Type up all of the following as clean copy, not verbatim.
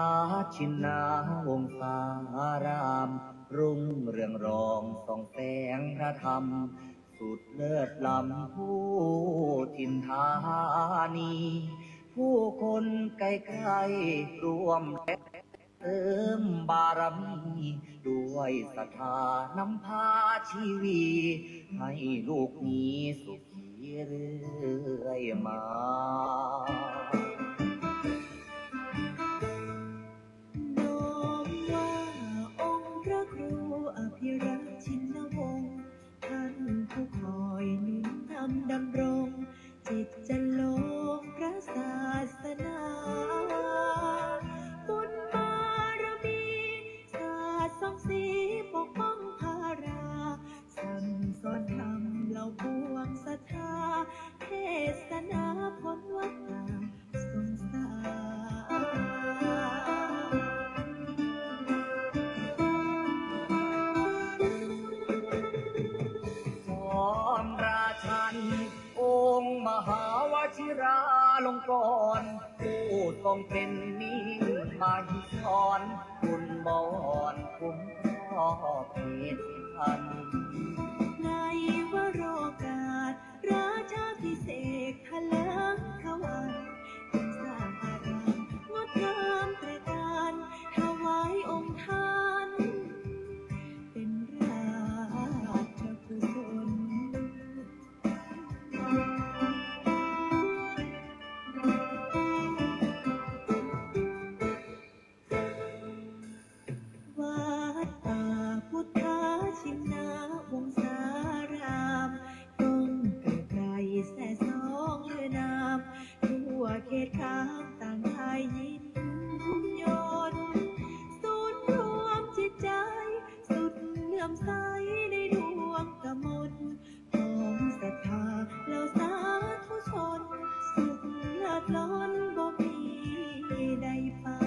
าชินาวงศารามรุ่งเรืองรองส่องแสงพระธรรมสุดเลิศล้ำผู้ถิ่นธานีผู้คนไกลๆรวมเติมบารมีด้วยศรัทธานำพาชีวีให้ลูกนี้สุขีเรื่อยมาน้อมว่าองค์พระครูอภิรักษ์ชินวงศ์ท่านผู้คอยหนุนนำดำรงจิตจะลงพระศาสนาบุญบารมีศาสตร์ส่องสีปกป้องภาราสั่งสอนธรรมเหล่าปวงศรัทธาเทศนาพ้นวัฏฏะสงสารราชันองค์มหาวชิราลงกรณ์ผู้ทรงเป็นมิ่งมาหิศรคุณบอนคุ้มครองเพศพันในวโรกาสราชาพิเศษทะเลิงทวันจึงสร้างอารามงดงามตระการถวายองค์ท่านเป็นราชกุศลวัดป่าพุทธชินาวงศารามต้นเกิดไกลแส่สองเรือนามทั่วเขตข้ามต่างไทยยินยนศูนย์รวมจิตใจสุดเลื่อมใสในดวงกมลของศรัทธาเหล่าสาธุชนสุขเลิศล้นบ่มีใดปาน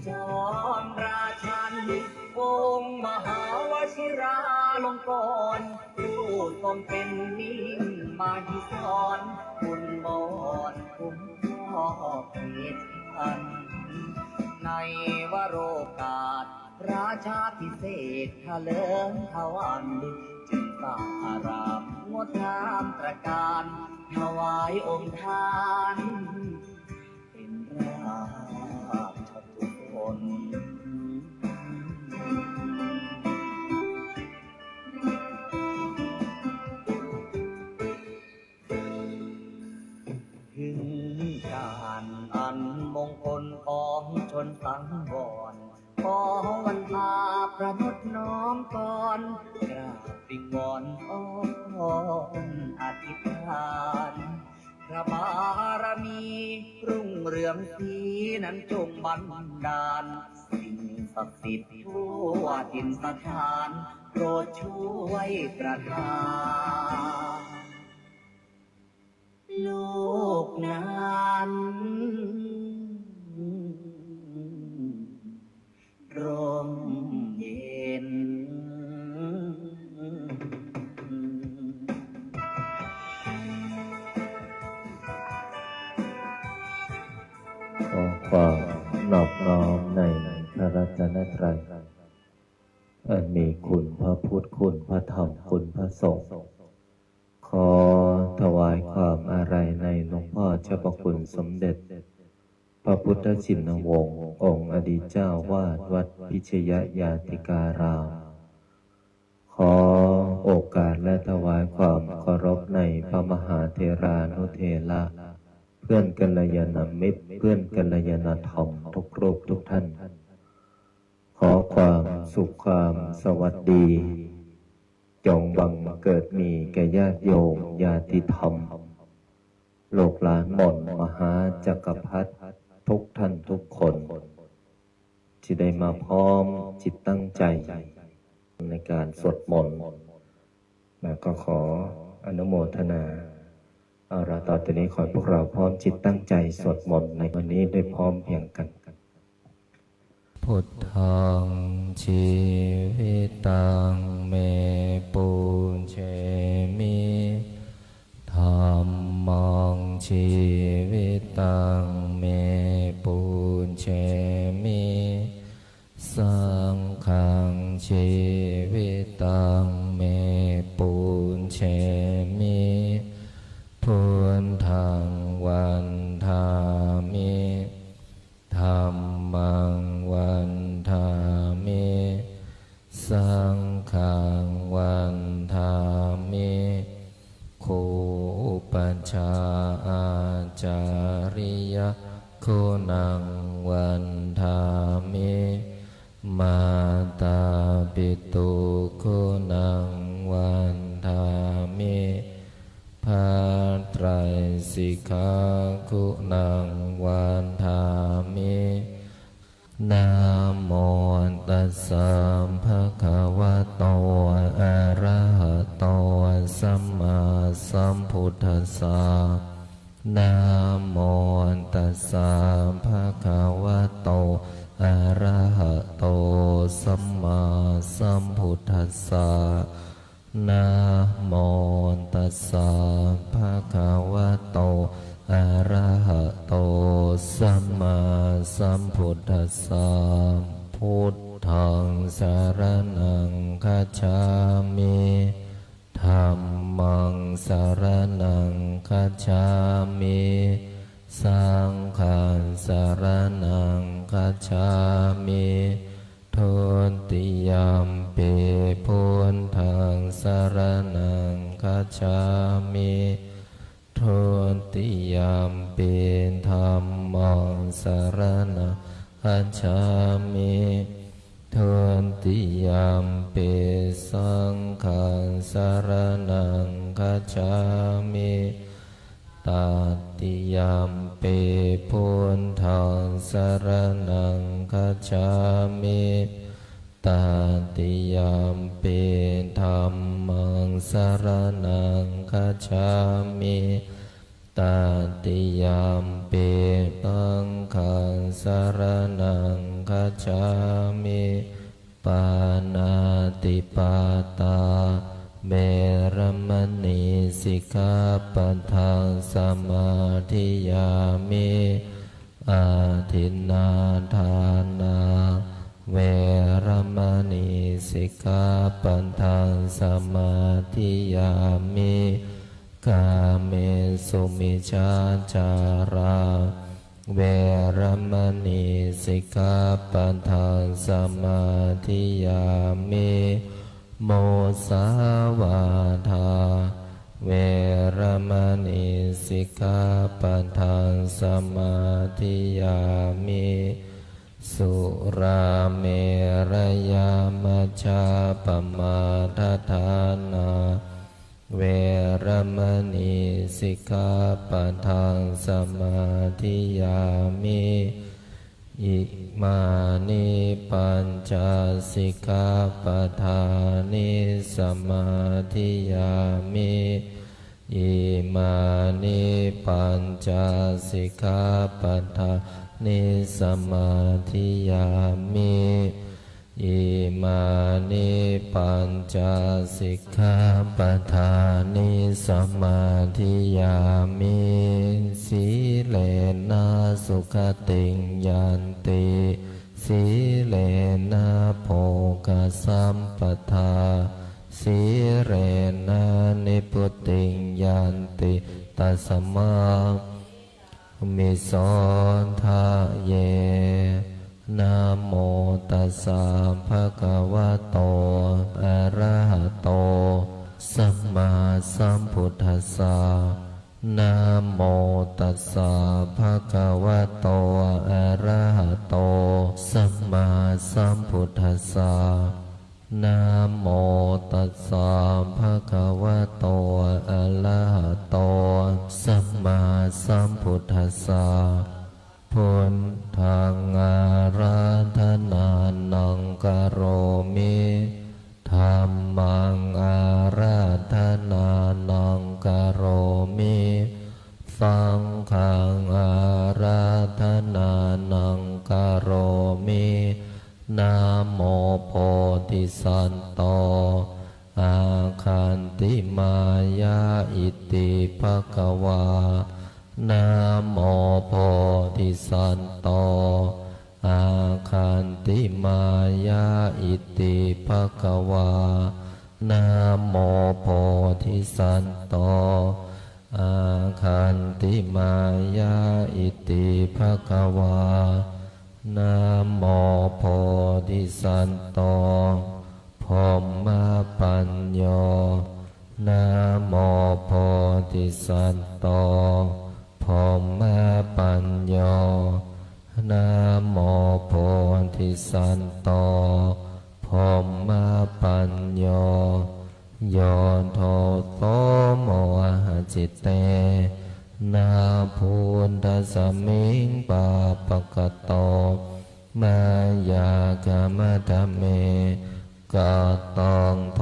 จอมราชันองค์มหาวชิราลงกรณ์ผู้ทรงเป็นมิ่งมาหิศรคุณบอนคุ้มครองเพศพันในวโรกาสราชาพิเศษทะเลิงทวันจึงสร้างอารามงดงามตระการถวายองค์ท่านเป็นราชกุศลถึงการอันมงคลของชนสังวรขอวันพาประนดน้อมก่อนกราบวิงวอนอ้อนอธิษฐานพระบารมีรุ่งเรืองสีนั้นจงบันดาลสิ่งศักดิ์สิทธิ์ทั่วถิ่นสถานโปรดช่วยประทานโลกนั้นร่มเย็นขอความนอบน้อมในพระรัตนตรัยอันมีคุณพระพุทธคุณพระธรรมคุณพระสงฆ์ขอถวายความอาลัยในหลวงพ่อเจ้าพระคุณสมเด็จพระพุทธชินวงศ์องค์อดีตเจ้าวาดวัดพิชยญาติการามข ขอโอกาสและถวายความเคารพในพระมหาเถรานุเถระเพื่อนกัลยาณมิตรเพื่อนกัลยาณธรรมทุกรูปทุกท่าน ขอความสุขความสวัสดีจงบังเกิดมีแก่ญาติโยมญาติธรรมโลกหลานหม่นมหาจักรพรรดิทุกท่านทุกคนที่ได้มาพร้อมจิตตั้งใจในการสวดมนต์และก็ขออนุโมทนาเอาละต่อจากนี้ขอให้พวกเราพร้อมจิตตั้งใจสวดมนต์ในวันนี้ได้พร้อมเพรียงกันพุทธังชีวิตังเมปุญเชมิธัมมังชีวิตังเมปุญเชมิสังฆังชีวิตังเมปุญเชมิพุทธังวันทามิธัมมังวันทามิสังฆังวันทามิคูปัญชาอาจาริยคุณังวันทามิมาตาปิตุคุณังวันทามิภาไตรสิกขาคุณังวันทามินะโมตัสสะภะคะวะโตอะระหะโตสัมมาสัมพุทธัสสะนะโมตัสสะภะคะวะโตอะระหะโตสัมมาสัมพุทธัสสะนะโมตัสสะภะคะวะโตอะระหะโตสัมมาสัมพุทธัสสะพุทธังสรณังคัจฉามิธัมมังสรณังคัจฉามิสังฆังสรณังคัจฉามิทุติยมปิพุทธังสรณังคัจฉามิทุติยมปิธัมมังสรณังคัจฉามิทุติยมปิสังฆังสรณังคัจฉามิตติยมปิพุทธังสรณังคัจฉามิตติยมปิธัมมังสรณังคัจฉามิตติยมปิสังฆังสรณังคัจฉามิปานาติปาตาเวรมณีสิกขาปัฏฐานสมาธิยามิอาทินนาทานาเวรมณีสิกขาปัฏฐานสมาธิยามิกาเมสุมิจฉาจาราเวรมณีสิกขาปัฏฐานสมาธิยามิโมสาวาทาเวรมณีสิกขาปัฏฐานสมาธิยามิสุราเมรยามัชฌาปมาทฐานาเวรมณีสิกขาปัฏฐานสมาธิยามิอิมานิปัญจสิกขาปัฏฐานิสมาธิยามิอิมานิปัญจสิกขาปัฏฐานิสมาธิยามิอิมานิปัญจสิกขาปัฏฐานิสมาธิยามิสีเลนะสุขติงยันติสีเลนะโภคสัมปทาสีเรนะนิพุติงยันติตัสมามิโสทะเย นะโมตัสสะภะคะวะโตอะระหะโตสัมมาสัมพุทธัสสะนะโมตัสสะภะคะวะโตอะระหะโตสัมมาสัมพุทธัสสะนะโมตัสสะภะคะวะโตอะระหะโตสัมมาสัมพุทธัสสะพุทธังอาราธนานังกโรมิธัมมังอาราธนานังกโรมิสังฆังอาราธนานังกโรมินะโมโพธิสัตโตอาคันติมายาอิติภควานะโมโพธิสัตโตอาคันติมายาอิติภควานะโมโพธิสัตโตอาคันติมายาอิติภควานะโมโพธิสัตโตพรหมปัญโยนะโมโพธิสัตโตพรหมปัญโยนะโมโพธิสัตโตพรหมปัญโยโยโทโสโมหะจิตเตนาพุทธสมิงปาปะกะโตมายากามะธรรมเมกะตังโท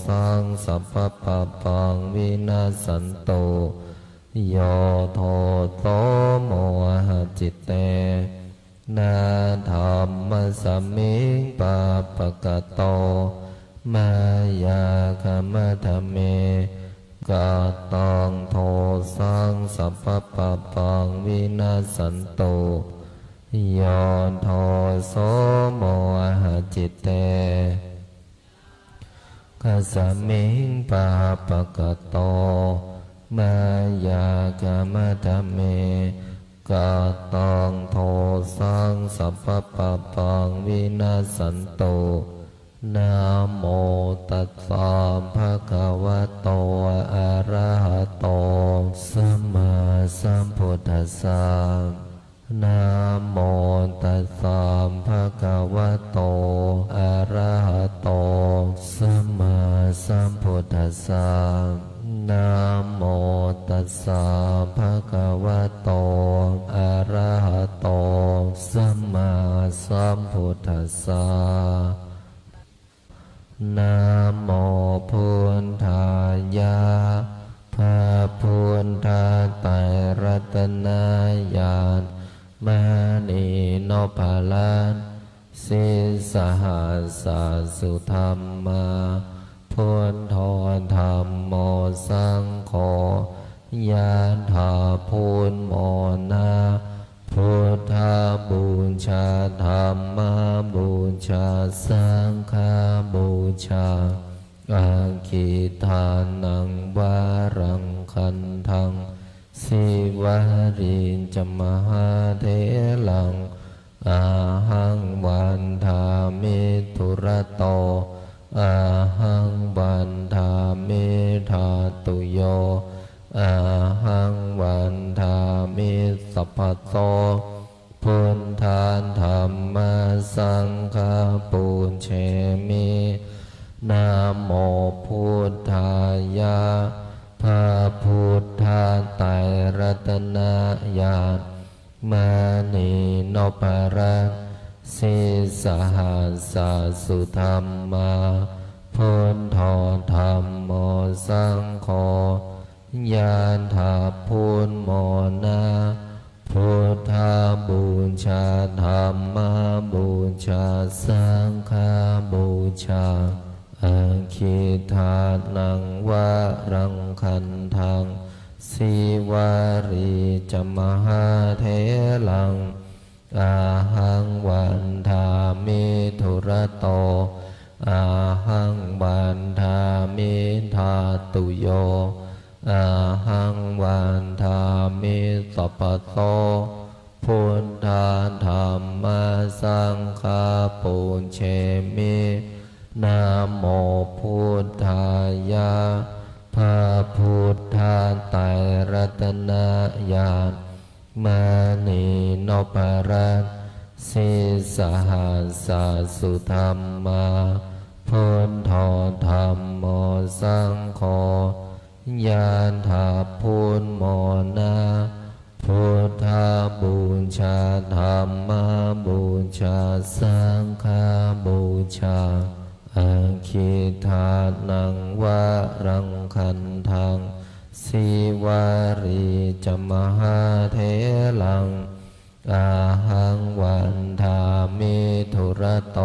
สังสัพพะปะปังวินาสันโตโยโทโสโมหะจิตเตนาธัมมะสมิงปาปะกะโตมายากามะธรรมเมกะตังโทสังสัพพะปะปังวินาสันโตโยโทโสโมหะจิตเตกัสสมิงปาปะกะโตมายากามะธรรมเมกะตังโทสังสัพพะปะปังวินาสันโตนะโมตัสสะภะคะวะโตอะระหะโตสัมมาสัมพุทธัสสะนะโมตัสสะภะคะวะโตอะระหะโตสัมมาสัมพุทธัสสะนะโมตัสสะภะคะวะโตอะระหะโตสัมมาสัมพุทธัสสะนะโมพุทธายะพระพุทธไตรรัตนญาณมณีโนภาลันสิสหัสสสุธรรมาพุทโธธรรมโมสังโฆยะถาพุทโมนาพุทธบูชาธรรมบูชาสังฆบูชาอาคิทานังวารังคันทังสิวารินจมหาเถลังอาหังวันทามิทุระโตอาหังวันทามิธาตุโยอาหังวันทามิสัพพะโตพุทธานธรรมสังฆปูญเชมินะโมพุทธายะพระพุทธไตรรัตนญาณมณีโนภาลันสิสหัสสสุธรรมาพุทโธธรรมโมสังโฆยะถาพุทโมนาพุทธบูชาธรรมบูชาสังฆบูชาอาคิทานังวารังคันทังสิวารีจมหาเถลังอาหังวันทามิทุระโตอาหังวันทามิธาตุโยอาหังวันทามิสัพพะโตพุ พุทธาธัมมาสังฆาปุญเชมินะโมพุทธายะพระพุทธาไตรรัตนญาณมานีนพรัตน์สิสหัสสะสุธรรมาพุทโธธัมโมสังโฆญาณถาพุทโมนาพุทธาบูชาธัมมาบูชาสังฆาบูชาอาคิทานังวะรังคันทังสิวารีจมหาเทลังอาหังวันทามิธุระโต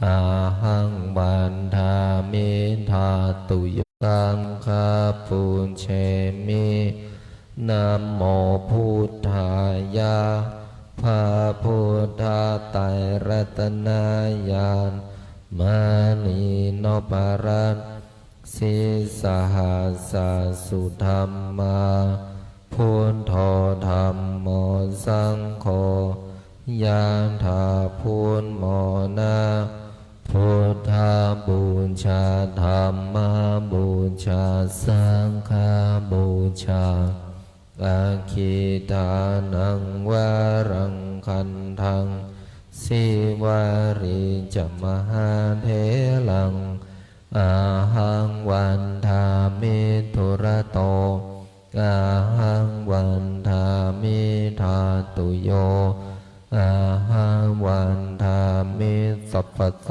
อาหังวันทามิธาตุยสังฆาปุญเชมินะโมพุทธายะพระพุทธาไตรรัตนญาณมานีนพรัตน์สิสหัสสะสุธรรมาพุทโธธัมโมสังโฆญาณถาพุทโมนาพุทธาบูชาธัมมาบูชาสังฆาบูชาอาคิทานังวะรังคันทังสิวารีจมหาเทลังอาหังวันทามิธุระโตอาหังวันทามิธาตุโยอาหังวันทามิสัพพโต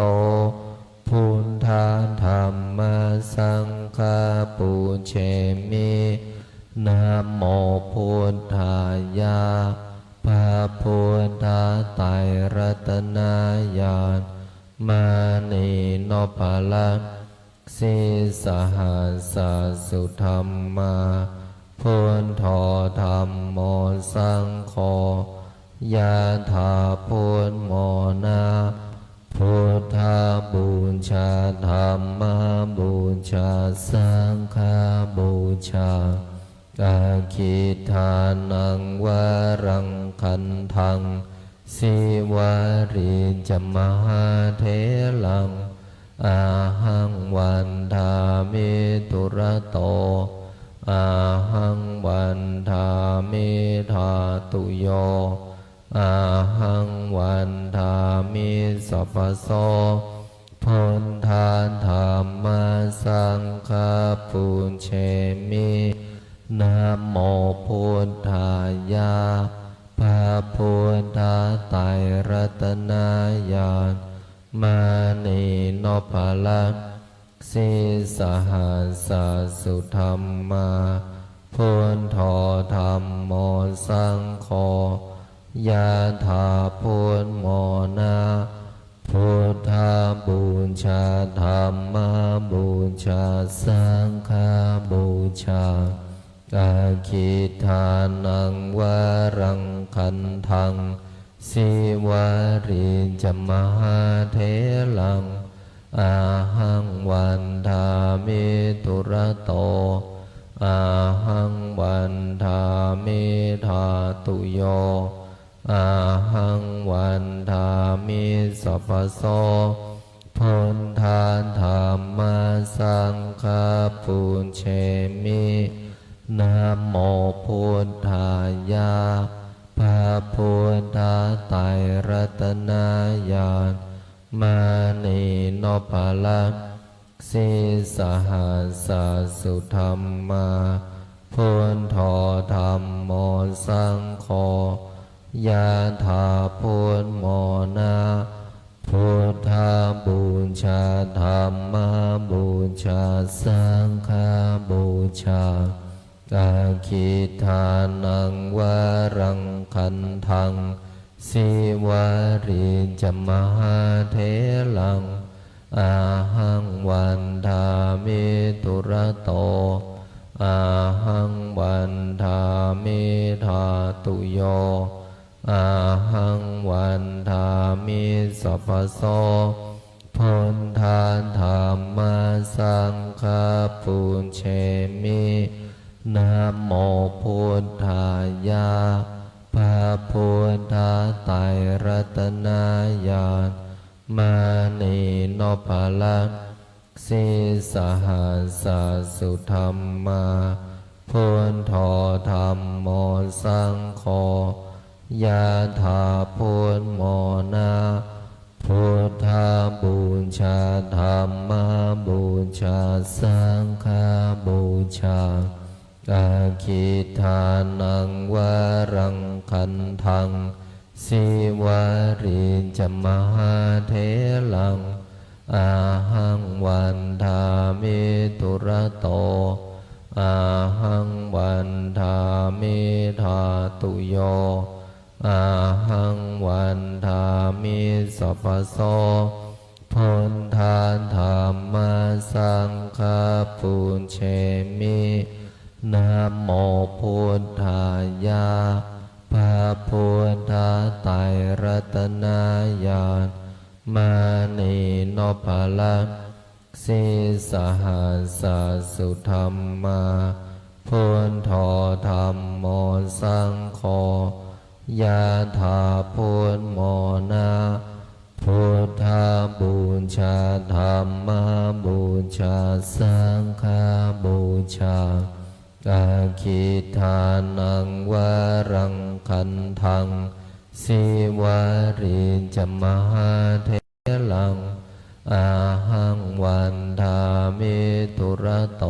พุทธาธัมมาสังฆาปุญเชมินะโมพุทธายะพระพุทธาไตรรัตนญาณมานีนพรัตน์สิสหัสสะสุธรรมาพุทโธธัมโมสังโฆญาณถาพุทโมนาพุทธาบูชาธัมมาบูชาสังฆาบูชาอาคิทานังวะรังคันทังสิวารีจมหาเทลังอาหังวันทามิธุระโตอาหังวันทามิธาตุโยอาหังวันทามิสัพพโสพุทธาธัมมาสังฆาปุญเชมินะโมพุทธายะพระพุทธาไตรรัตนญาณมานีนพรัตน์สิสหัสสะสุธรรมาพุทโธธัมโมสังโฆญาณถาพุทโมนาพุทธาบูชาธัมมาบูชาสังฆาบูชาอาคิทานังวะรังคันทังสิวารีจมหาเทลังอาหังวันทามิธุระโตอาหังวันทามิธาตุโยอาหังวันทามิสัพพโสพุทธาธัมมาสังฆาปุญเชมินะโมพุทธายะพระพุทธาไตรรัตนญาณมานีนพรัตน์สิสหัสสะสุธรรมาพุทโธธัมโมสังโฆญาณถาพุทโมนาพุทธาบูชาธัมมาบูชาสังฆาบูชาอาคิทานังวะรังคันทังสิวารีจมหาเทลังอาหังวันทามิธุระโตอาหังวันทามิธาตุโยอาหังวันทามิสัพพโสพุทธาธัมมาสังฆาปุญเชมินะโมพุทธายะพ ระพุทธไตรรัตนญาณมานีนพลังสีสหัสสุธรรมาพุทโธธรรมโมสังโฆยะถาพุทโมนาพุทธาบูชาธรรมบูชาสังฆบูชาอาคิทานังวรังคันทังสิวาริจมหาเถลังอาหังวันทามิตุระโตอาหังวันทามิธาตุโยอาหังวันทามิสัพพโสพุทธาธรรมสังฆปุญเชมินะโมพุทธายะพระพุทธไตรรัตนญาณมานีนพลังสีสหัสสุธรรมาพุทโธธรรมโมสังโฆยะถาพุทโมนาพุทธาบูชาธรรมบูชาสังฆบูชาอาคิทานังวรังคันทังสิวาริจมหาเถลังอาหังวันทามิตุระโต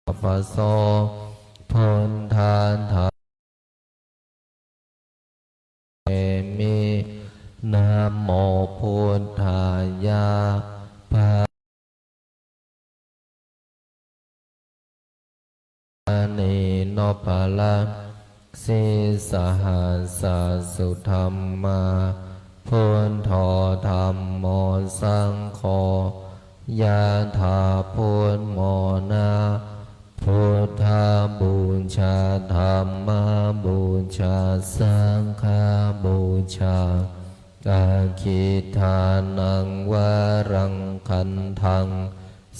สัพพโสพุทธาธรรมเอมินะโมพุทธายะภะนีนพลังสีสหัสสุธรรมาพุทโธธรรมโมสังโฆยะถาพุทโมนาพุทธาบูชาธรรมบูชาสังฆบูชาอาคิทานังวรังคันทัง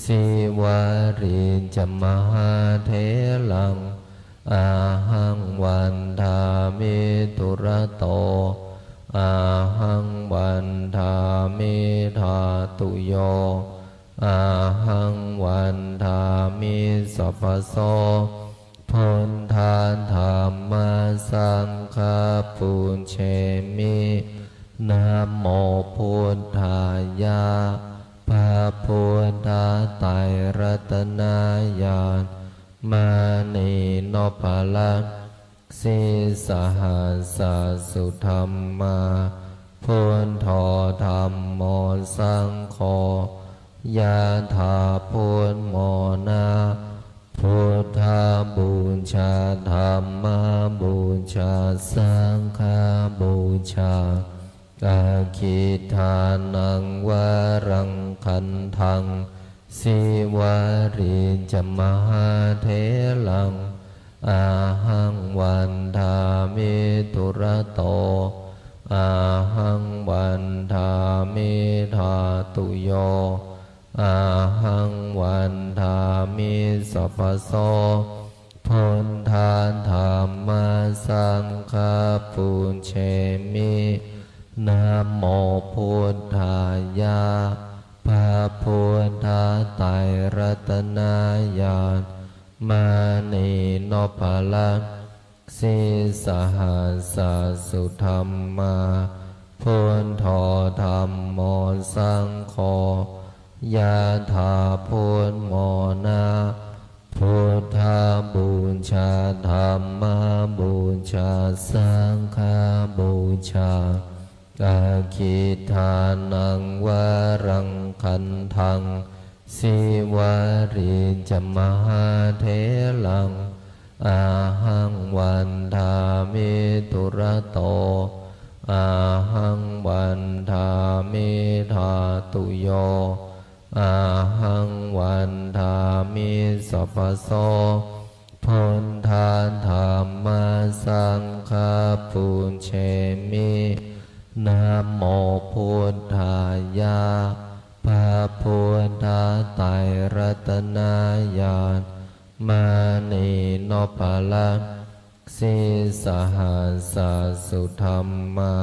สิวาริจมหาเถลังอาหังวันทามิตุระโตอาหังวันทามิธาตุโยอาหังวันทามิสัพพโสพุทธาธรรมสังฆปุญเชมินะโมพุทธายะพระพุทธไตรรัตนญาณมานีนพลังสีสหัสสุธรรมาพุทโธธรรมโมสังโฆยะถาพุทโมนาพุทธาบูชาธรรมบูชาสังฆบูชาอาคิทานังวรังคันทังสิวาริจมหาเถลังอาหังวันทามิตุระโตอาหังวันทามิธาตุโยอาหังวันทามิสัพพโสพุทธาธรรมสังฆปุญเชมินะโมพุทธายะพระพุทธไตรรัตนญาณมานีนพลังสีสหัสสุธรรมาพุทโธธรรมโมสังโฆยะถาพุทโมนาพุทธาบูชาธรรมบูชาสังฆบูชาอาคิทานังวรังคันทังสิวาริจมหาเถลังอาหังวันทามิตุระโตอาหังวันทามิธาตุโยอาหังวันทามิสัพพโสพุทธาธรรมสังฆปุญเชมินะโมพุทธายะ พระพุทธไตรรัตนญาณมานีโนภลังสีสหัสสุธรรมา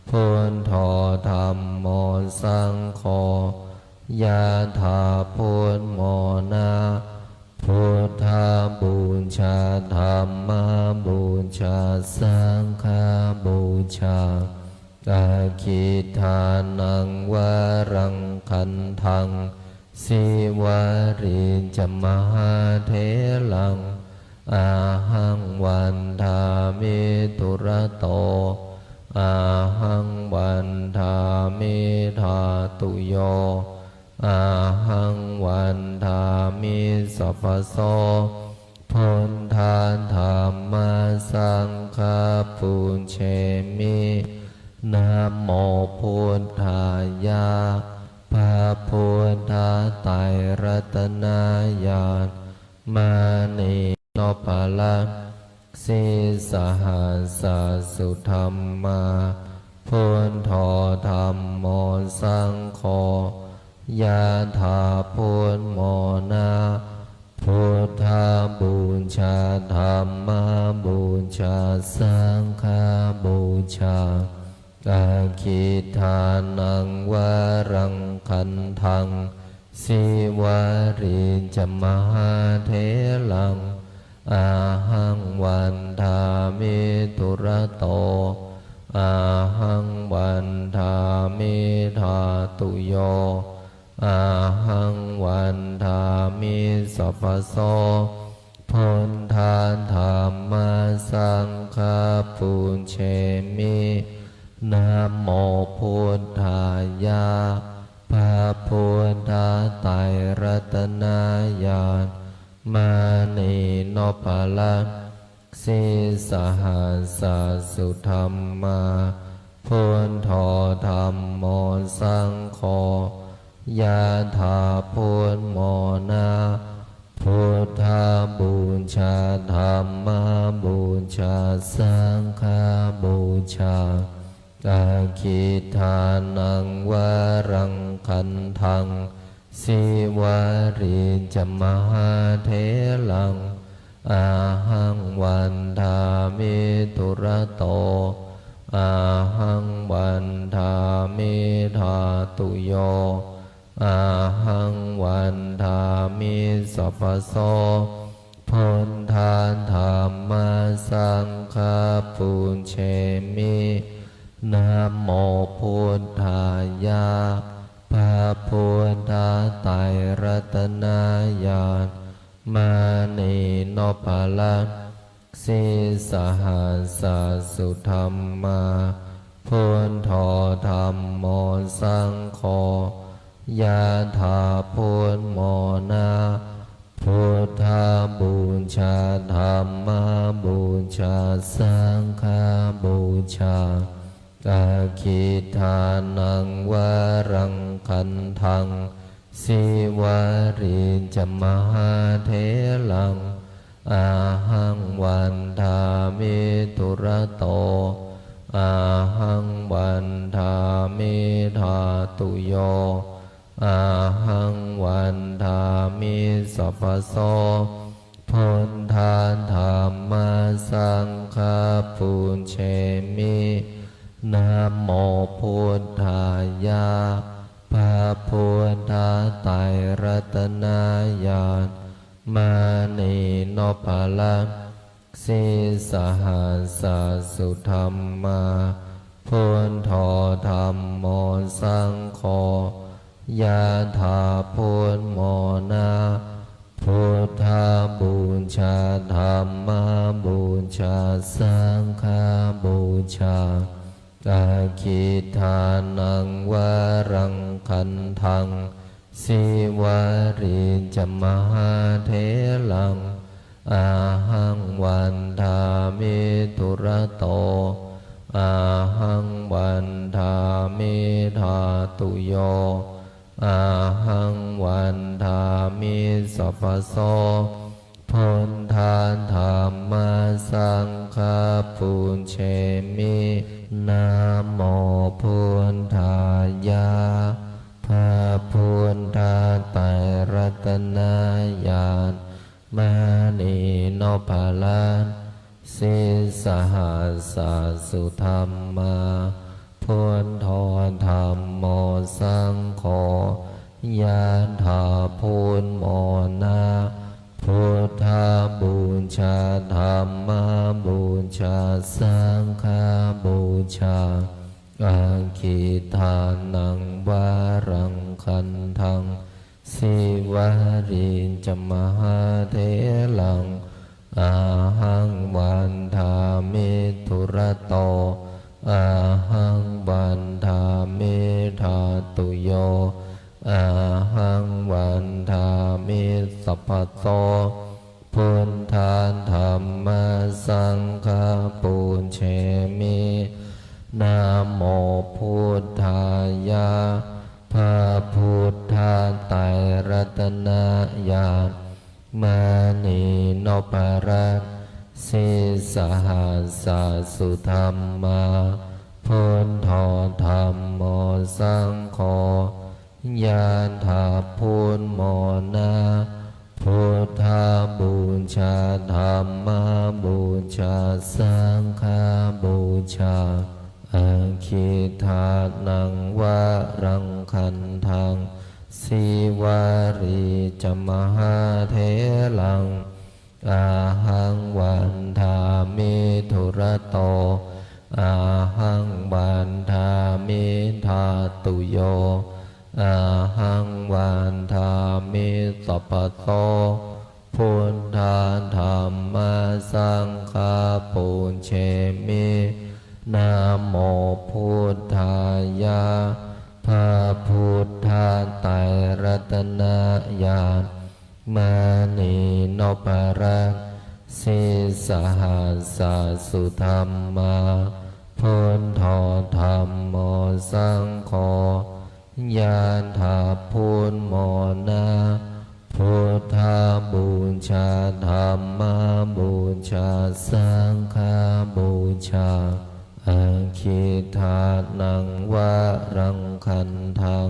พุทโธธรรมโมสังโฆยะถาพุทโมนาพุทธาบูชาธรรมบูชาสังฆบูชาอาคิทานังวรังคันทังสิวาริจมหาเถลังอาหังวันทามิตุระโตอาหังวันทามิธาตุโยอาหังวันทามิสัพพโสพุทธาธรรมสังฆปุญเชมินะโมพุทธายะพระพุทธไตรรัตนญาณมานีโนภลังสีสหัสสุธรรมาพุทโธธรรมโมสังโฆยะถาพุทโมนาพุทธาบูชาธรรมบูชาสังฆบูชาอาคิทานังวรังคันทังสิวาริจมหาเถลังอาหังวันทามิตุระโตอาหังวันทามิธาตุโยอาหังวันทามิสัพพโสพุทธาธรรมสังฆปุญเชมินะโมพุทธายะพระพุทธไตรรัตนญาณมานีโนภลังสีสหัสสุธรรมาพุทโธธรรมโมสังโฆยะถาพุทโมนาพุทธาบูชาธรรมบูชาสังฆบูชาอาคิทานังวรังคันทังสิวาริจมหาเถลังอาหังวันทามิตุระโตอาหังวันทามิธาตุโยอาหังวันทามิสัพพโสพุทธาธรรมสังฆปุญเชมินะโมพุทธายะพระพุทธไตรรัตนญาณมานีโนภลังสีสหัสสุธรรมาพุทโธธรรมโมสังโฆยะถาพุทโมนาพุทธาบูชาธรรมบูชาสังฆบูชาอาคิทานังวรังคันทังสิวาริจมหาเถลังอาหังวันทามิตุระโตอาหังวันทามิธาตุโยอาหังวันทามิสัพพโสพุทธาธรรมสังฆปุญเชมินะโมพุทธายะพระพุทธไตรรัตนญาณมานีโนภลังสีสหัสสุธรรมาพุทโธธรรมโมสังโฆยะถาพุทโมนาพุทธาบูชาธรรมบูชาสังฆบูชาอาคิทานังวรังคันทังสิวาริจมหาเถลังอาหังวันทามิตุระโตอาหังวันทามิธาตุโยอาหังวันทามิสัพพโสพุทธาธรรมสังฆปุญเชมินะโมพุทธายะพระ สหัสสะสุธรรมาพุทโธธัมโมสังโฆยะถาพุทโมนะพุทธบูชาธัมมาบูชาสังฆบูชาอาคิทานังวารังคันทังสิวารินจมหาเถลังอาหังวันทามิทุระโตอาหังวันทามิธาตุโยอาหังวันทามิสัพพะโตพุทธาธัมมาสังฆาปุญเชมินะโมพุทธายะพระพุทธไตรรัตนญาณมานีโนปรัตสิสหัสสะสุธรรมาพุทโธธัมโมสังโฆยะถาพุทโมนะพุทธบูชาธัมมาบูชาสังฆบูชาอาคิทานังวารังคันทังสิวาริจมหาเถลังอาหังวันทามิทุระโตอาหังวันทามิธาตุโยอาหังวันทามิสัพพะโตพุทธาธัมมาสังฆาปุญเชมินะโมพุทธายะพระพุทธไตรรัตนญาณมานีโนปรัตสิสหัสสะสุธรรมาพุทโธธัมโมสังโฆยะถาพุทโมนะพุทธบูชาธัมมาบูชาสังฆบูชาอาคิทานังวารังคันทัง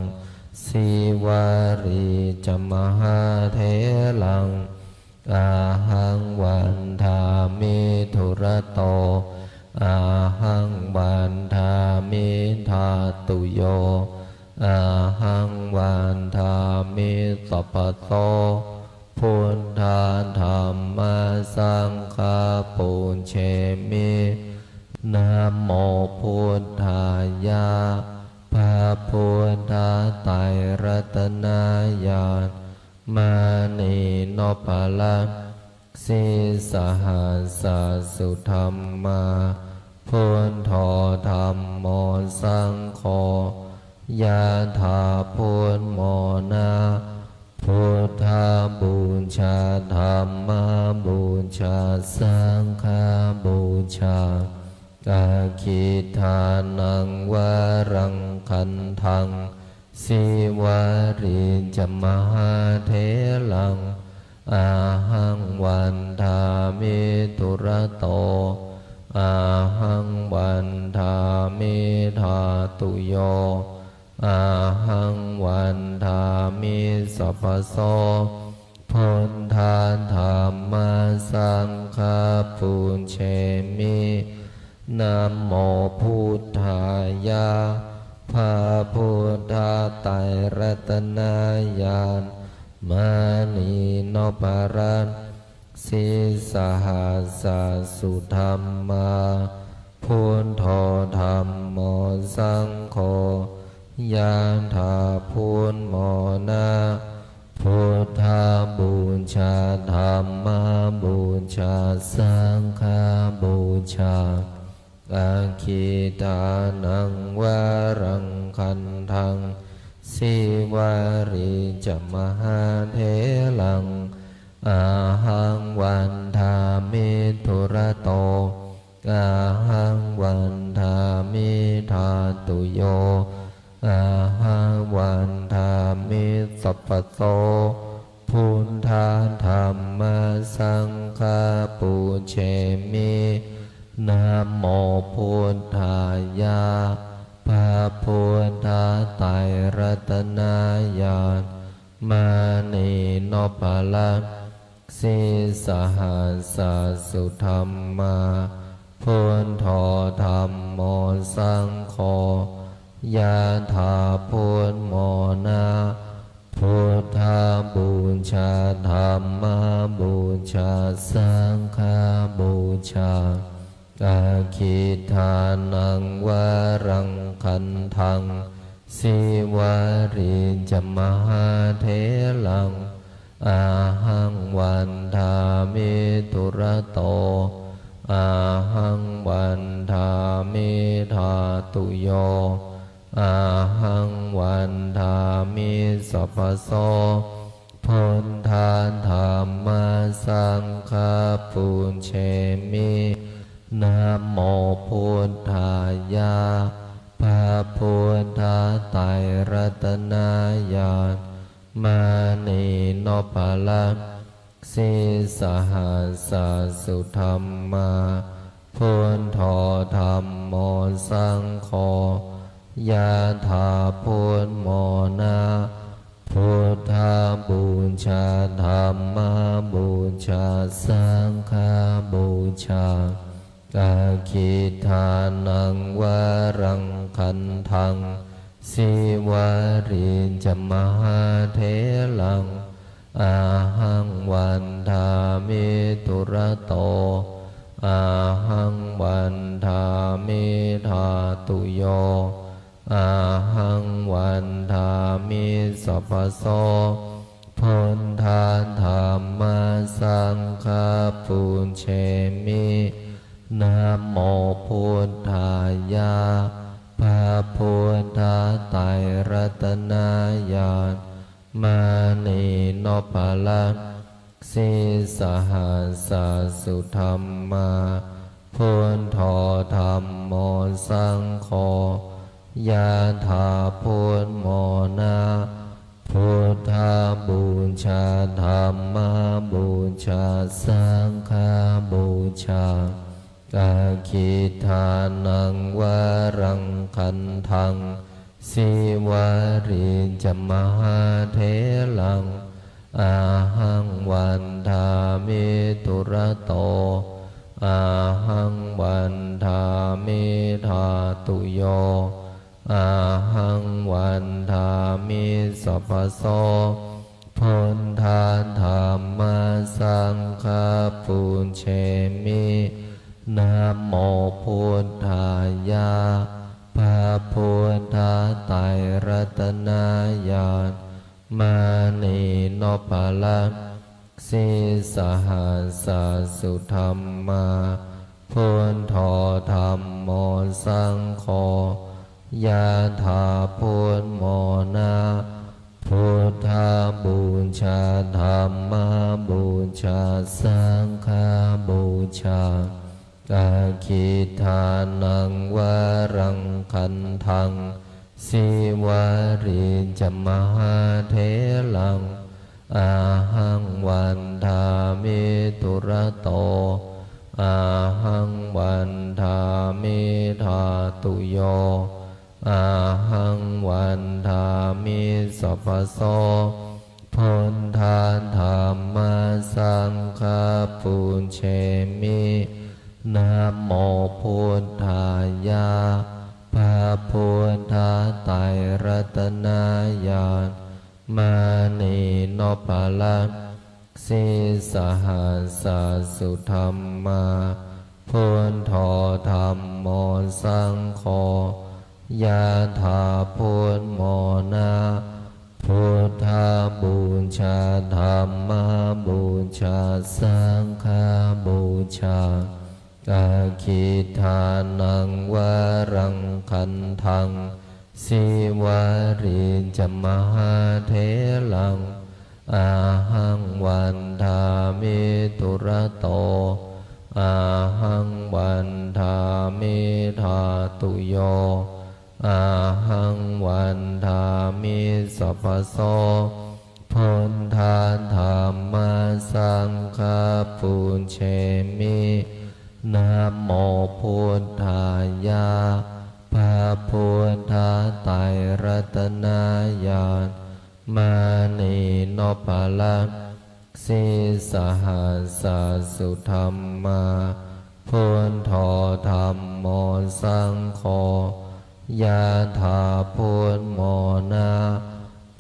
สิวาริจมหาเถลังอาหังวันทามิทุระโตอาหังวันทามิธาตุโยอาหังวันทามิสัพพะโตพุทธาธัมมาสังฆาปุญเชมินะโมพุทธายะพระพุทธไตรรัตนญาณมานีโนปรัตสิสหัสสะสุธรรมาพุทโธธัมโมสังโฆยะถาพุทโมนะพุทธบูชาธัมมาบูชาสังฆบูชาอาคิทานังวารังคันทังสิวาริจมหาเถลังอาหังวันทามิทุระโตอาหังวันทามิธาตุโยอาหังวันทามิสัพพะโสพุทธาธัมมาสังฆาปุญเชมินะโมพุทธายะพระพุทธไตรรัตนญาณมานีโนปรัตสิสหัสสะสุธรรมาพุทโธธัมโมสังโฆยะถาพุทโมนะพุทธบูชาธัมมาบูชาสังฆบูชาอาคิทานังวารังคันทังสิวาริจมหาเถลังอาหังวันทามิทุระโตอาหังวันทามิธาตุโยอาหังวันทามิสัพพะโตพุทธาธัมมาสังฆาปุญเชมินะโมพุทธายะพระพุทธไตรรัตนญาณมานีโนปรัตสิสหัสสะสุธรรมาพุ ะถาพุทโมนะพุทธาบูชาธัมมาบูชาสังฆาบูชาอาคิทานังวารังคันทังสิวาริจมหาเถลังอาหังวันทามิตุระโตอาหังวันทามิธาตุโยอาหังวันทามิสัพพโสพุทธาธัมมาสังฆาปุญเชมินะโมพุทธายะพระพุทธไตรรัตนญาณมานีโนภลังสิสหัสสุธรรมาพุทโธธัมโมสังโฆยะถาพุทโมนะพุทธาบูชาธัมมาบูชาสังฆาบูชาอาคิทานังวารังคันทังสิวาริจมหาเถลังอาหังวันทามิตุระโตอาหังวันทามิธาตุโยอาหังวันทามิสัพพโสพุทธาธัมมาสังฆาปุญเชมินะโมพุทธายะพระพุทธไตรรัตนญาณมานีโนภลังสิสหัสสุธรรมาพุทโธธัมโมสังโฆยะถาพุทโมนะพุทธาบูชาธัมมาบูชาสังฆาบูชาอาคิทานังวารังคันทังสิวาริจมหาเถลังอาหังวันทามิตุระโตอาหังวันทามิธาตุโยอาหังวันทามิสัพพโสพุทธาธัมมาสังฆาปุญเชมินะโมพุทธายะพระพุทธไตรรัตนญาณมานีโนภลังสิสหัสสุธรรมาพุทโธธัมโมสังโฆยะถาพุทโมนะพุทธาบูชาธัมมาบูชาสังฆาบูชาอาคิทานังวารังคันทังสิวาริจมหาเถลังอาหังวันทามิตุระโตอาหังวันทามิธาตุโยอาหังวันทามิสัพพโสพุทธาธัมมาสังฆาปุญเชมินะโมพุทธายะพระพุทธไตรรัตนญาณมานีโนภลังสิสหัสสุธรรมาพุทโธธัมโมสังโฆยะถาพุทโมนะพุทธาบูชาธัมมาบูชาสังฆาบูชาอาคิทานังวารังคันทังสิวาริจมหาเถลังอาหังวันทามิตุระโตอาหังวันทามิธาตุโยอาหังวันทามิสัพพโสพุทธาธัมมาสังฆาปุญเชมินะโมพุทธายะพระพุทธไตรรัตนญาณมานีโนภลังสิสหัสสุธรรมาพุทโธธัมโมสังโฆ ยะถาพุทโมนะ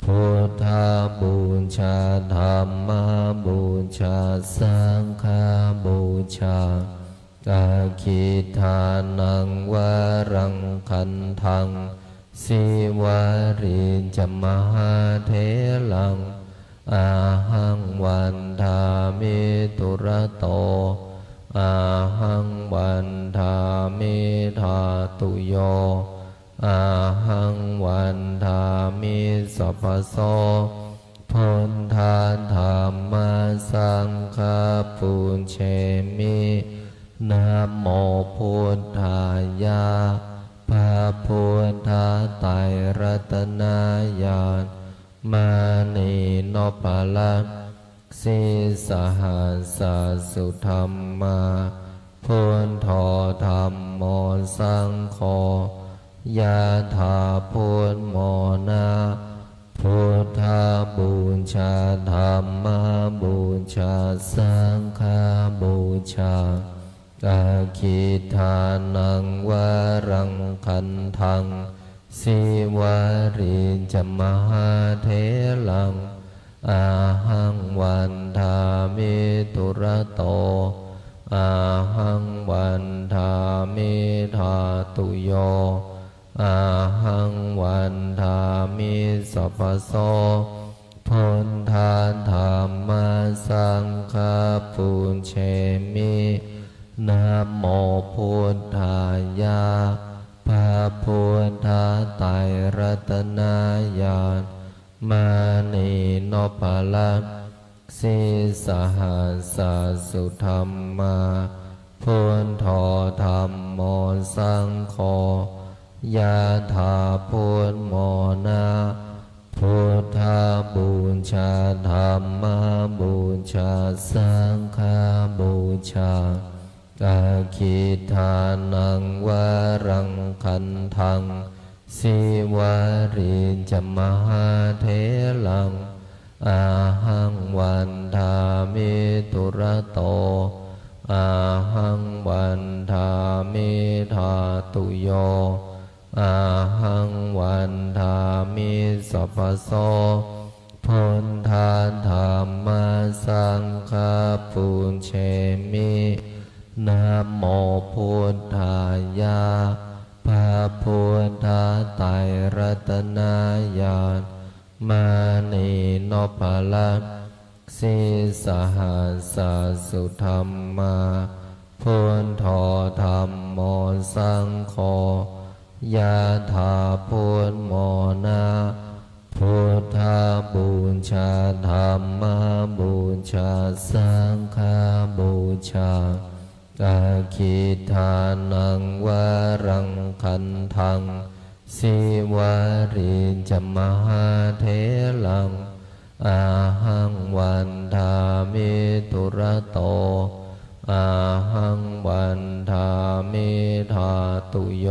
พุทธบูชาธรรมบูชาสังฆบูชาอาคิทานังวรังคันทังสิวาริจมหาเถลังอาหังวันทามิตุระโตอาหังวันทามิธาตุโยอาหังวันทามิสัพพโสพุทธาธรรมสังฆปุญเชมินะโมพุทธายะพระพุทธไตรรัตนญาณมานีโนปะละสิสหัสสุธรรมาพุทโธธรรมโมสังโฆยะถาพุทโมนะพุทธบูชาธรรมบูชาสังฆบูชาอาคิทานังวรังคันทังสิวาริจมหาเถลังอาหังวันทามิตุระโตอาหังวันทามิธาตุโยอาหังวันทามิสัพพโสพุทธาธรรมสังฆปุญเชมินะโมพุทธายะพระพุทธไตรรัตนญาณมานีโนปะละสิสหัสสุธรรมาพุทโธธรรมโมสังโฆยะถาพุทโมนะพุทธบูชาธรรมบูชาสังฆบูชาอาคิทานังวรังคันทังสิวาริจมหาเถลังอาหังวันทามิตุระโตอาหังวันทามิธาตุโยอาหังวันทามิสัพพโสพุทธาธรรมสังฆปุญเชมินะโมพุทธายะพระพุทธไตรรัตนญาณมานีโนปะละสิสหัสสุธรรมาพุทโธธรรมโมสังโฆยะถาพุทโมนะพุทธบูชาธรรมบูชาสังฆบูชาอาคิทานังวรังคันทังสิวาริจมหาเถลังอาหังวันทามิตุระโตอาหังวันทามิธาตุโย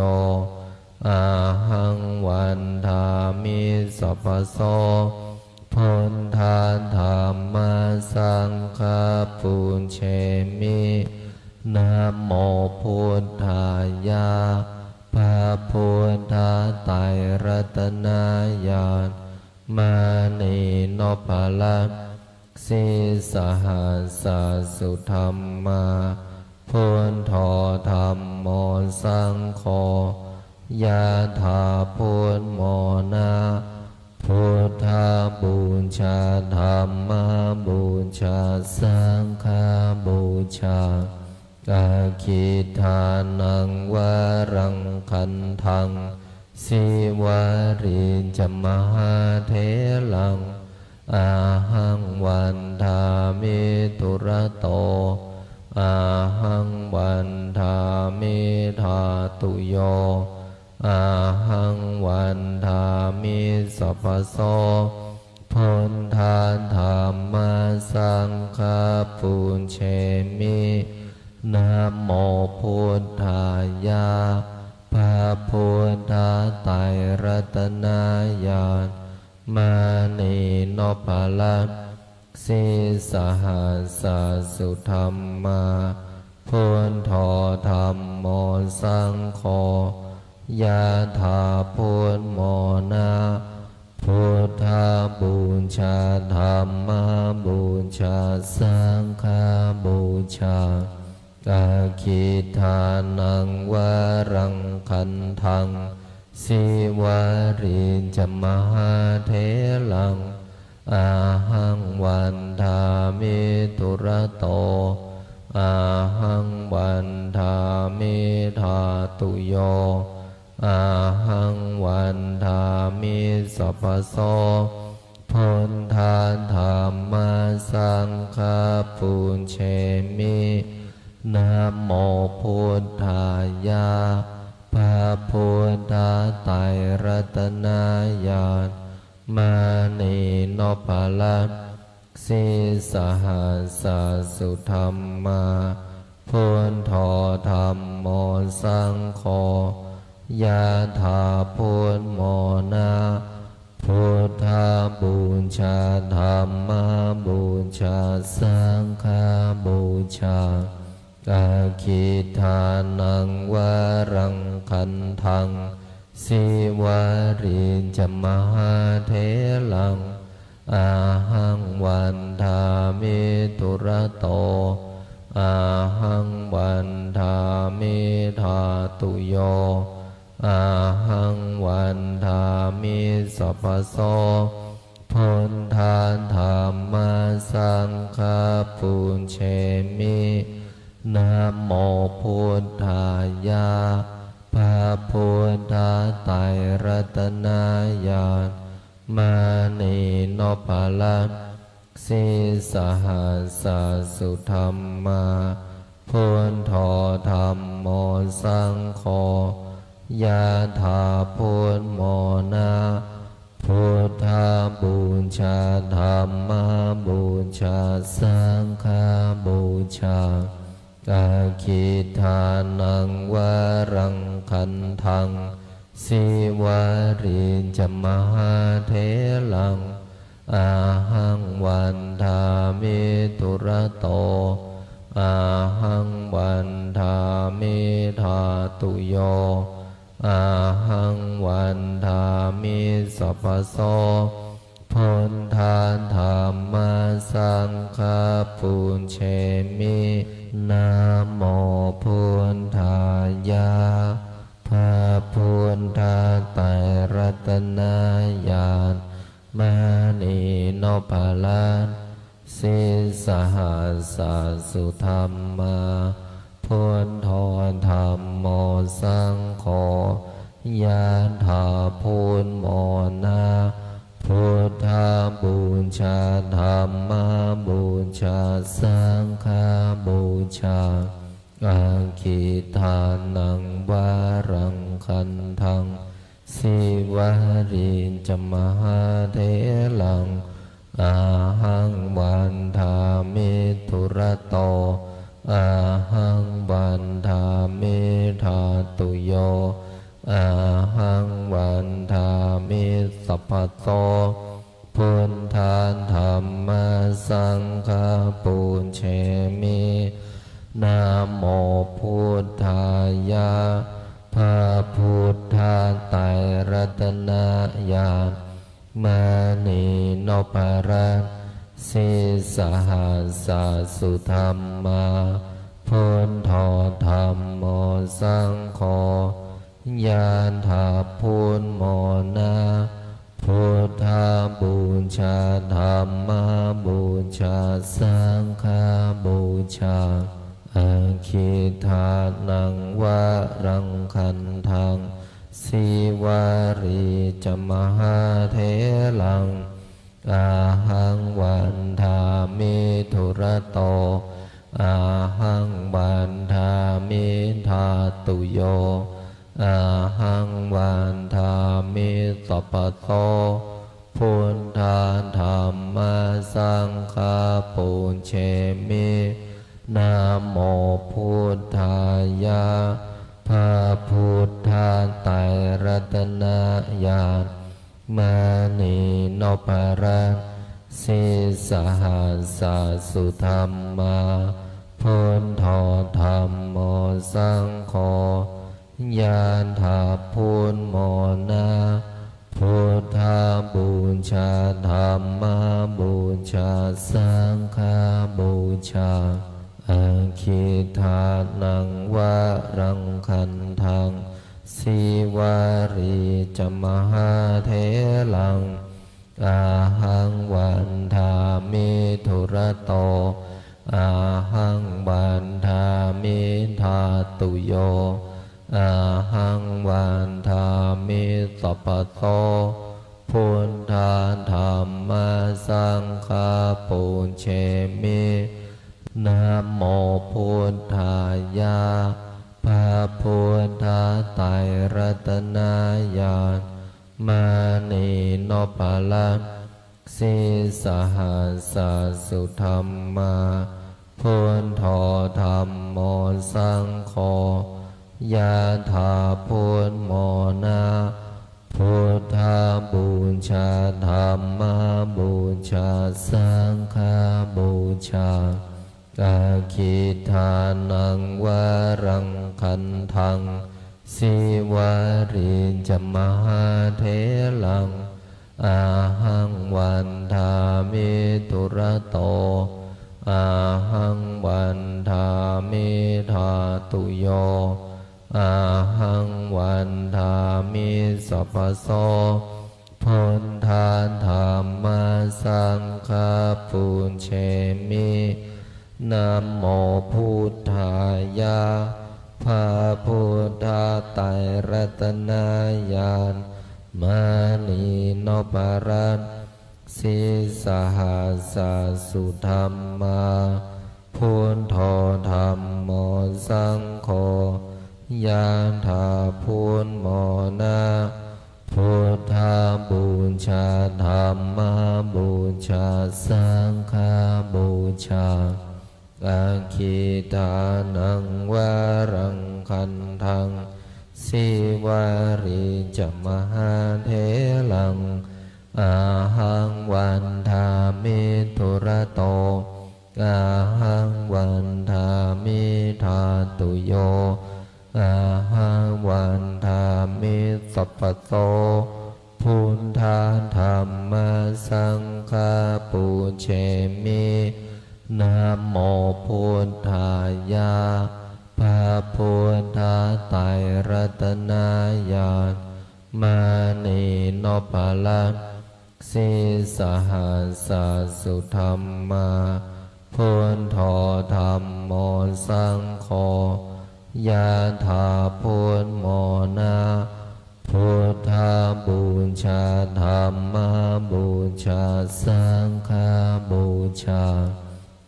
อาหังวันทามิสัพพโสพุทธาธรรมสังฆปุญเชมินะโมพุทธายะพระพุทธไตรรัตนญาณมานีโนปะละสิสหัสสุธรรมาพุทโธธรรมโมสังโฆยะถาพุทโมนะพุทธบูชาธรรมบูชาสังฆบูชาอาคิทานังวรังคันทังสิวาริจมหาเถลังอาหังวันทามิตุระโตอาหังวันทามิธาตุโยอาหังวันทามิสัพพโสพุทธาธรรมสังฆปุญเชมินะโมพุทธายะพระพุทธไตรรัตนญาณมานีโนปะละสิสหัสสุธรรมาพุทโธธรรมโมสังโฆ ยะถาพุทโมนะพุทธาบูชาธัมมาบูชาสังฆาบูชากาคิทานังวารังคันทังสิวาริจมหาเถลังอาหังวันทามิตุระโตอาหังวันทามิธาตุโยอาหังวันทามิสัพพโสพุทธาธัมมาสังฆาปุญเชมินะโมพุทธายะพระพุทธไตรรัตนญาณมานีนพลัตสิสหัสสุธรรมาพุทโธธัมโมสังโฆยะถาพุทโมนะพุทธาบูชาธัมมาบูชาสังฆาบูชากาคิทานังวารังคันทังสิวาริจมหาเถลังอาหังวันทามิตุระโตอาหังวันทามิธาตุโยอาหังวันทามิสัพพโสพุทธาธัมมาสังฆาปุญเชมินะโมพุทธายะพระพุทธไตรรัตนญาณมานีนพลัตสิสหัสสุธรรมาพุทโธธัมโมสังโฆยะถาพุทโมนะพุทธาบูชาธัมมาบูชาสังฆาบูชากาคิทานังวารังคันทังสิวาริจมหาเถลังอาหังวันทามิตุระโตอาหังวันทามิธาตุโยอาหังวันทามิสัพพโสพุทธาธัมมาสังฆาปุญเชมินะโมพุทธายะพระพุทธไตรรัตนญาณมานีนพลัตสิสหัสสุธรรมาพุทโธธัมโมสังโฆยะถาพุทโมนะพุทธาบูชาธัมมาบูชาสังฆาบูชาอาคิทานังวารังคันทังสิวาริจมหาเถลังอาหังวันทามิตุระโตอาหังวันทามิธาตุโยอาหังวันทามิสัพพโสพุทธาธัมมาสังฆาปุญเชมินะโมพุทธายะพระพุทธไตรรัตนญาณมานีนพรัตน์สิสหัสสุธรรมาพุทโธธัมโมสังโฆยะถาพุทโมนะพุทธาบูชาธัมมาบูชาสังฆาบูชาอาคิทานังวารังคันทังสิวาริจมหาเถลังอาหังวันทามิตุระโตอาหังวันทามิธาตุโยอาหังวันทามิสัพพโสพุทธาธัมมาสังฆาปุญเชมินะโมพุทธายะพระพุทธไตรรัตนญาณมานีนพรัตน์สิสหัสสุธรรมาพุทโธธัมโมสังโฆ ยานถาพุทโมนาพุทธาบูชาธรรมบูชาสังฆบูชาอาคิทานังวะรังคันทังสีวารีจมหาเทลังอาหังวันทามิทุระโตอาหังวันทามิทาตุโยอาหังวันทามิสัพพโตพุทธาธรรมสังฆาปุเชมินะโมพุทธายะพระพุทธไตรรัตนญาณมานีโนปาลันสิสหัสสุธรรมาพุทโธธรรมโมสังโฆยะถาพุทโมนาพุทธาบูชาธรรมบูชาสังฆบูชาอาคิทานังวะรังคันทังสีวารีจมหาเทลังอาหังวันทามิทุระโตอาหังวันทามิทาตุโยอาหังวันทามิสัพพโสพุทธาธรรมสังฆาปุเชมินะโมพุทธายะพระพุทธไตรรัตนญาณมานีโนปารันสิสหัสสุธรรมาพุทโธธรรมโมสังโฆยะถาพุทโมนาพุทธาบูชาธรรมบูชาสังฆบูชาอาคิทานังวะรังคันทังสีวารีจมหาเทลังอาหังวันทามิทุระโตอาหังวันทามิทาตุโยอาหังวันทามิสัพพโตพุทธาธรรมสังฆาปุเชมินะโมพุทธายะพระพุทธไตรรัตนญาณมานีโนปาลันสิสหัสสุธรรมาพุทโธธรรมโมสังโฆยะถาพุทโมนาพุทธาบูชาธรรมบูชาสังฆบูชา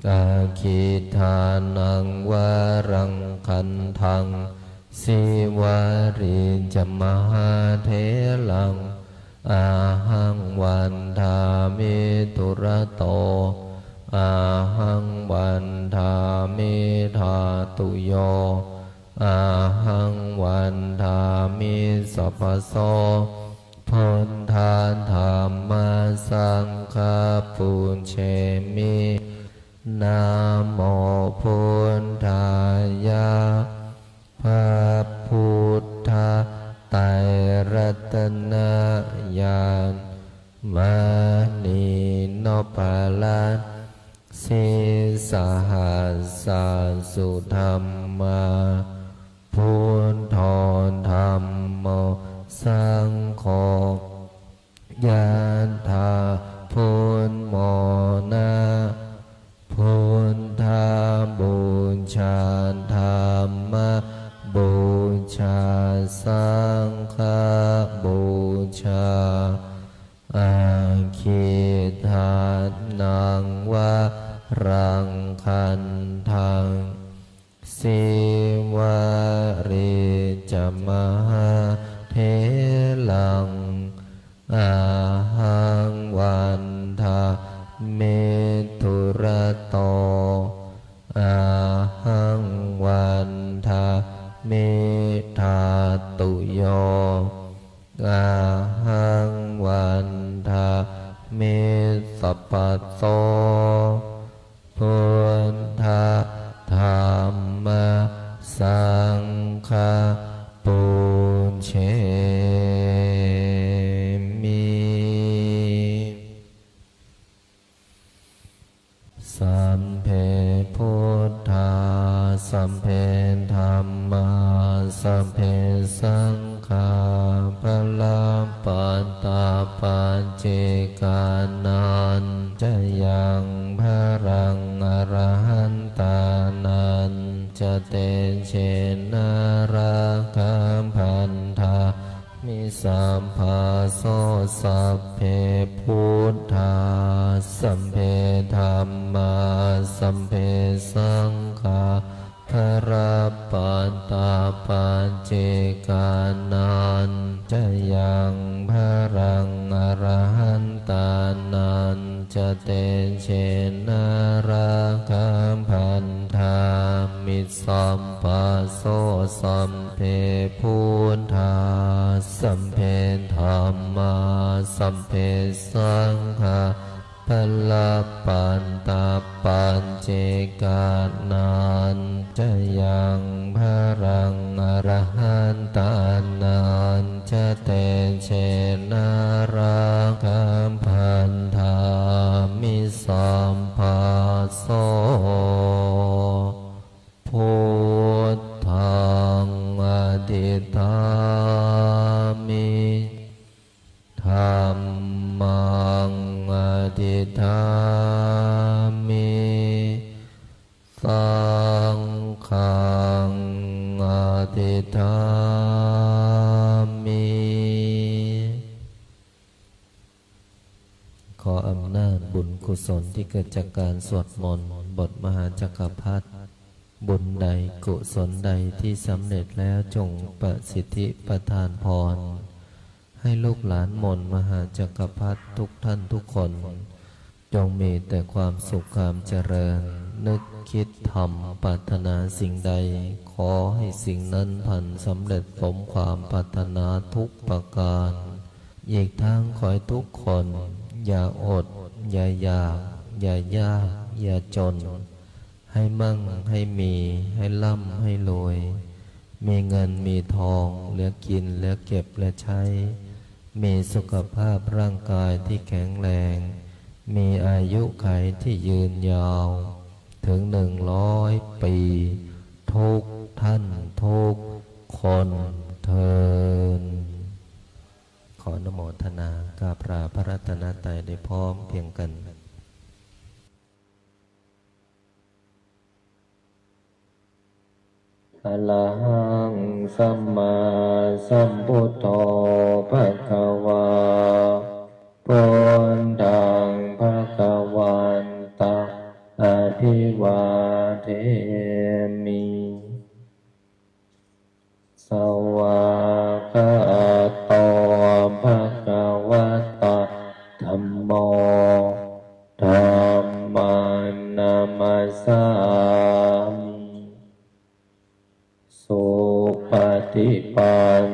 อาคิทานังวะรังคันทังสีวารีจมหาเทลังอาหังวันทามิทุระโตอาหังวันทามิทาตุโยอาหังวันทามิสัพพโสพุทธาธรรมสังฆาปุเชมินะโมพุทธายะพระพุทธไตรรัตนญาณมานีโนปาลันสิสหัสสุธรรมาพุทโธธรรมโมสังโฆยะถาพุทโมนาพุทธาบูชาธรรมบูชาสังฆบูชาอาคิทานังวะรังคันทังสีวารีจมหาเทลังอาหังวันทาเมตุระโตอาหังวันทาเมธาตุโยอาหังวันทาเมสัพพโตพุทธธรรมสังฆปุ เจกานันจะยังพรังอรหันตานันจะเตเชนาราคัมพันธามิสัมภาโสสัพเพพุทธาสัมเพธัมมาสัมเพสังฆาพระปัตตาปัจเจกานันจะยังพรังอรหันตานันจะเตเชนาราคัมพันธามิสัมภาโสสัมเพพุทธาสัมเพธัมมาสัมเพสังฆาพละปันตาปัญเจกานันจะยังพรังอรหันตานันจะเตเชนาราคัมพันธามิสัมภาโสพุทธังอดิธามิธัมมังอดิธามิสังฆังอดิธามิขออำนาจบุญกุศลที่เกิดจากการสวดมนต์บทมหาจักรพรรดิบุญใดกุศลใดที่สำเร็จแล้วจงประสิทธิประทานพรให้ลูกหลานมนต์มหาจักรพรรดิทุกท่านทุกคนจงมีแต่ความสุขความเจริญนึกคิดทำปรารถนาสิ่งใดขอให้สิ่งนั้นพันสำเร็จสมความปรารถนาทุกประการอีกทั้งขอให้ทุกคนอย่าอดอย่าอยากอย่ายากอย่าจนให้มั่งให้มีให้ร่ำให้รวยมีเงินมีทองเหลือกินเหลือเก็บเหลือใช้มีสุขภาพร่างกายที่แข็งแรงมีอายุขัยที่ยืนยาวถึง100 ปีทุกท่านทุกคนเทินขออนุโมทนากราบลาพระรัตนตรัยได้พร้อมเพียงกันอะระหังสัมมาสัมพุทโธภะคะวาพุทธังภะคะวันตังอภิวาเทมิสวากขาโตภะคะวะตะธัมโมธัมมังนามัสสามิสุปฏิปัน